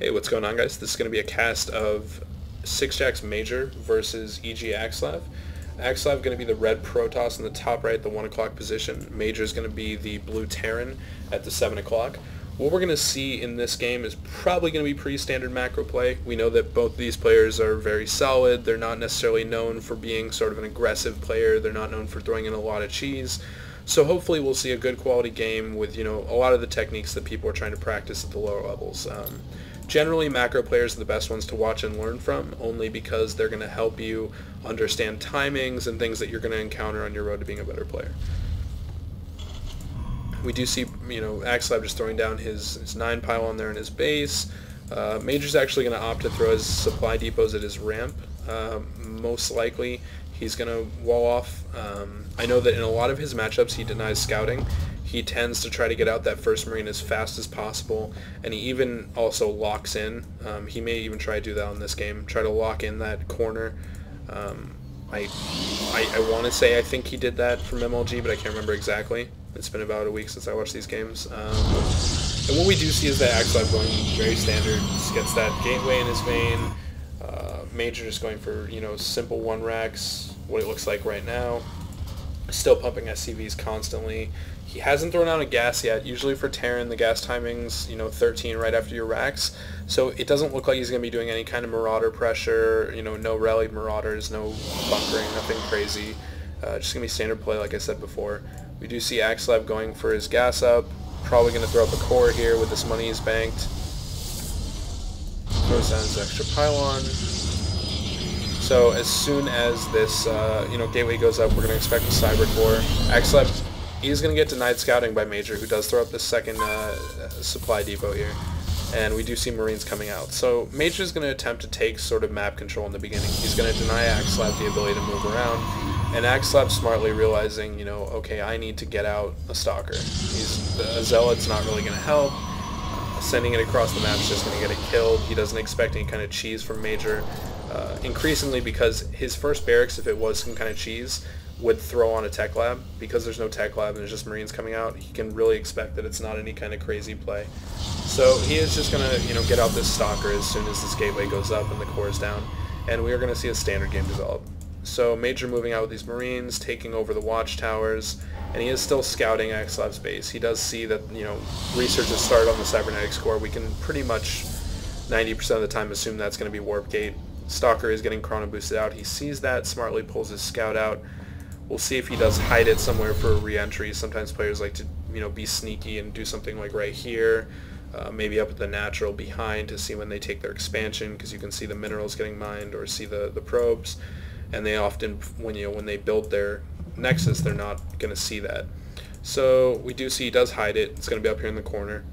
Hey, what's going on, guys? This is going to be a cast of sixjax.MajOr versus EGAxslav. Axslav going to be the red Protoss in the top right at the 1 o'clock position. MajOr is going to be the blue Terran at the 7 o'clock. What we're going to see in this game is probably going to be pretty standard macro play. We know that both these players are very solid. They're not necessarily known for being sort of an aggressive player. They're not known for throwing in a lot of cheese. So hopefully we'll see a good quality game with, a lot of the techniques that people are trying to practice at the lower levels. Generally, macro players are the best ones to watch and learn from, only because they're going to help you understand timings and things that you're going to encounter on your road to being a better player. We do see, Axslav just throwing down his 9 pylon there in his base. MajOr's actually going to opt to throw his supply depots at his ramp. Most likely, he's going to wall off. I know that in a lot of his matchups, he denies scouting. He tends to try to get out that first Marine as fast as possible, and he even also locks in. He may even try to do that on this game, try to lock in that corner. I want to say I think he did that from MLG, but I can't remember exactly. It's been about a week since I watched these games. And what we do see is that Axslav going very standard, just gets that gateway in his vein. MajOr just going for, simple 1 racks, what it looks like right now. Still pumping SCVs constantly. He hasn't thrown out a gas yet. Usually for Terran, the gas timing's 13 right after your racks, so it doesn't look like he's going to be doing any kind of Marauder pressure. No rallied Marauders, no bunkering, nothing crazy. Just going to be standard play, like I said before. We do see Axslav going for his gas up. Probably going to throw up a core here with this money he's banked. Throws down his extra pylon. So as soon as this gateway goes up, we're going to expect a cyber core. Axslav is going to get denied scouting by MajOr, who does throw up the second supply depot here. And we do see Marines coming out. So MajOr is going to attempt to take sort of map control in the beginning. He's going to deny Axslav the ability to move around. And Axslav smartly realizing, okay, I need to get out a Stalker. The Zealot's not really going to help. Sending it across the map is just going to get it killed. He doesn't expect any kind of cheese from MajOr. Increasingly, because his first barracks, if it was some kind of cheese, would throw on a tech lab. Because there's no tech lab and there's just Marines coming out, he can really expect that it's not any kind of crazy play. So he is just going to get out this Stalker as soon as this gateway goes up and the core is down, and we are going to see a standard game develop. So MajOr moving out with these Marines, taking over the watchtowers, and he is still scouting Axslav's base. He does see that research has started on the cybernetics core. We can pretty much 90% of the time assume that's going to be Warp Gate. Stalker is getting chrono boosted out. He sees that, smartly pulls his scout out. We'll see if he does hide it somewhere for a re-entry. Sometimes players like to be sneaky and do something like right here, maybe up at the natural behind to see when they take their expansion, because you can see the minerals getting mined or see the probes, and they often, when they build their nexus, they're not going to see that. So we do see he does hide it. It's going to be up here in the corner.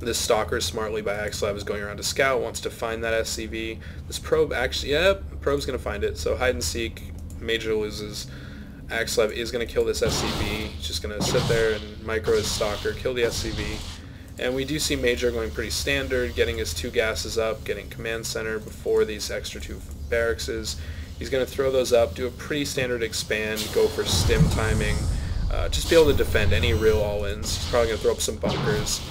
This Stalker, smartly by Axslav, is going around to scout, wants to find that SCV. This probe actually, probe's going to find it. So hide and seek, MajOr loses. Axslav is going to kill this SCV. He's just going to sit there and micro his Stalker, kill the SCV. And we do see MajOr going pretty standard, getting his 2 gases up, getting command center before these extra 2 barracks. He's going to throw those up, do a pretty standard expand, go for stim timing, just be able to defend any real all-ins. He's probably going to throw up some bunkers.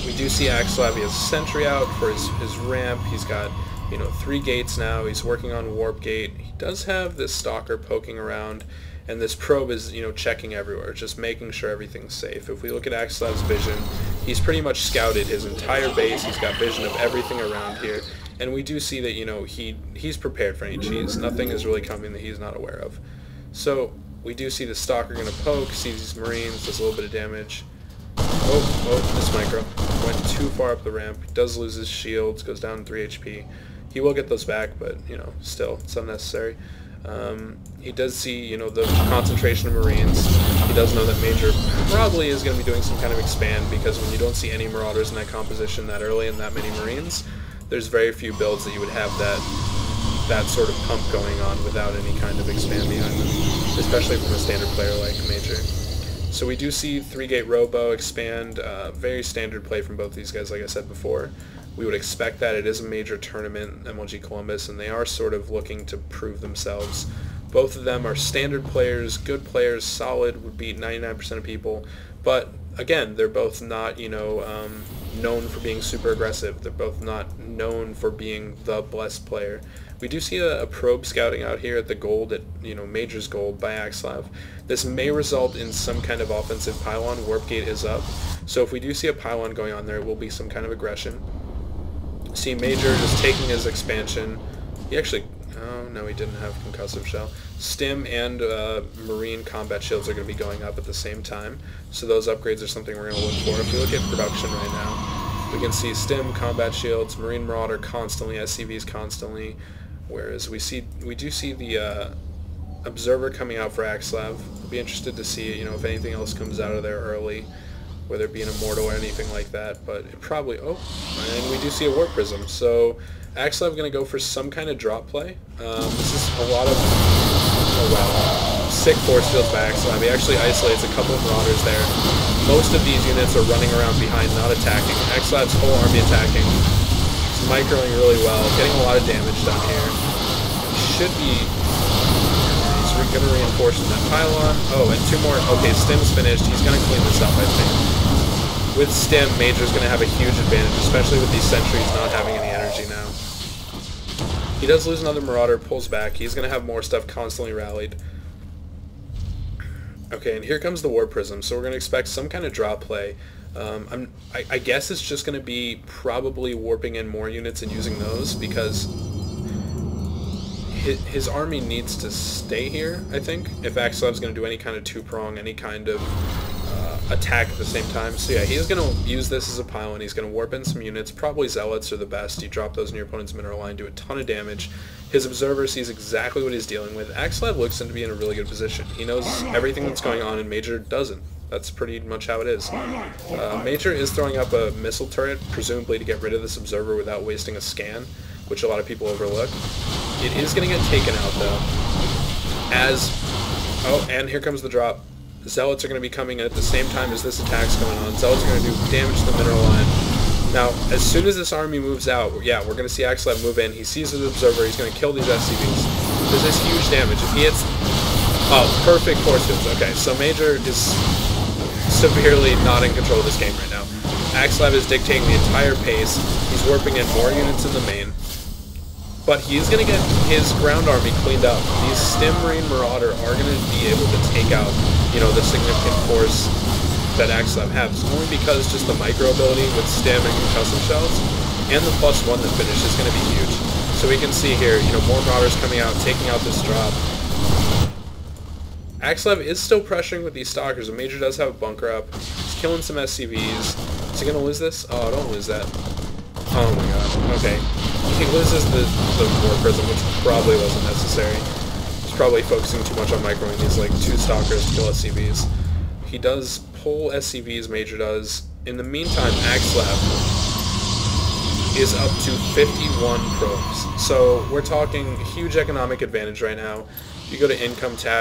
We do see Axslav, he has a sentry out for his ramp. He's got 3 gates now. He's working on Warp Gate. He does have this Stalker poking around, and this probe is checking everywhere, just making sure everything's safe. If we look at Axslav's vision, he's pretty much scouted his entire base. He's got vision of everything around here, and we do see that he's prepared for any cheese. Nothing is really coming that he's not aware of. So we do see the Stalker going to poke, sees these Marines, does a little bit of damage. Oh, this micro went too far up the ramp. He does lose his shields, goes down 3 HP. He will get those back, but, still, it's unnecessary. He does see, the concentration of Marines. He does know that MajOr probably is going to be doing some kind of expand, because when you don't see any Marauders in that composition that early and that many Marines, there's very few builds that you would have that sort of pump going on without any kind of expand behind them, especially from a standard player like MajOr. So we do see 3-gate robo expand, very standard play from both these guys, like I said before. We would expect that. It is a major tournament, MLG Columbus, and they are sort of looking to prove themselves. Both of them are standard players, good players, solid, would beat 99% of people, but again, they're both not, known for being super aggressive. They're both not known for being the blessed player. We do see a probe scouting out here at the gold, at Major's gold by EGAxslav. This may result in some kind of offensive pylon. Warp gate is up, so if we do see a pylon going on there, it will be some kind of aggression. See Major just taking his expansion. He actually, oh no, he didn't have concussive shell. Stim and marine combat shields are going to be going up at the same time, so those upgrades are something we're going to look for. If we look at production right now, we can see Stim, combat shields, marine marauder constantly, SCVs constantly, whereas we do see the observer coming out for EGAxslav. We'll be interested to see if anything else comes out of there early, whether it be an immortal or anything like that, but it probably, and we do see a warp prism, so EGAxslav going to go for some kind of drop play. This is a lot of, sick force fields by EGAxslav. He actually isolates a couple of marauders there. Most of these units are running around behind, not attacking. EGAxslav's whole army attacking. He's microing really well, getting a lot of damage done here. Should be, he's going to reinforce that pylon. Oh, and two more. Okay, Stim's finished. He's going to clean this up, I think. With Stim, Major's going to have a huge advantage, especially with these sentries not having any energy now. He does lose another Marauder, pulls back. He's going to have more stuff constantly rallied. Okay, and here comes the Warp Prism, so we're going to expect some kind of drop play. I guess it's just going to be probably warping in more units and using those, because his army needs to stay here, I think, if EGAxslav's going to do any kind of two-prong, any kind of attack at the same time. So yeah, he's going to use this as a pylon. He's going to warp in some units. Probably Zealots are the best. You drop those in your opponent's mineral line, do a ton of damage. His observer sees exactly what he's dealing with. EGAxslav looks to be in a really good position. He knows everything that's going on, and Major doesn't. That's pretty much how it is. Major is throwing up a missile turret, presumably to get rid of this observer without wasting a scan, which a lot of people overlook. It is going to get taken out, though. Oh, and here comes the drop. Zealots are going to be coming in at the same time as this attack's going on. Zealots are going to do damage to the mineral line. Now, as soon as this army moves out, yeah, we're going to see EGAxslav move in. He sees the observer. He's going to kill these SCVs. This is huge damage. If he hits... Oh, perfect force fields. Okay, so Major is severely not in control of this game right now. EGAxslav is dictating the entire pace. He's warping in more units in the main. But he's going to get his ground army cleaned up. These Stim Marine Marauder are going to be able to take out, the significant force that EGAxslav has. Only because just the micro ability with Stim and concussive shells, and the +1 that finish is going to be huge. So we can see here, more Marauders coming out, taking out this drop. EGAxslav is still pressuring with these Stalkers. A Major does have a bunker up. He's killing some SCVs. Is he going to lose this? Oh, don't lose that. Oh my god. Okay. He loses the Warp Prism, which probably wasn't necessary. He's probably focusing too much on microing these, like, 2 Stalkers to kill SCVs. He does pull SCVs, Major does. In the meantime, EGAxslav is up to 51 probes. So we're talking huge economic advantage right now. You go to Income tab.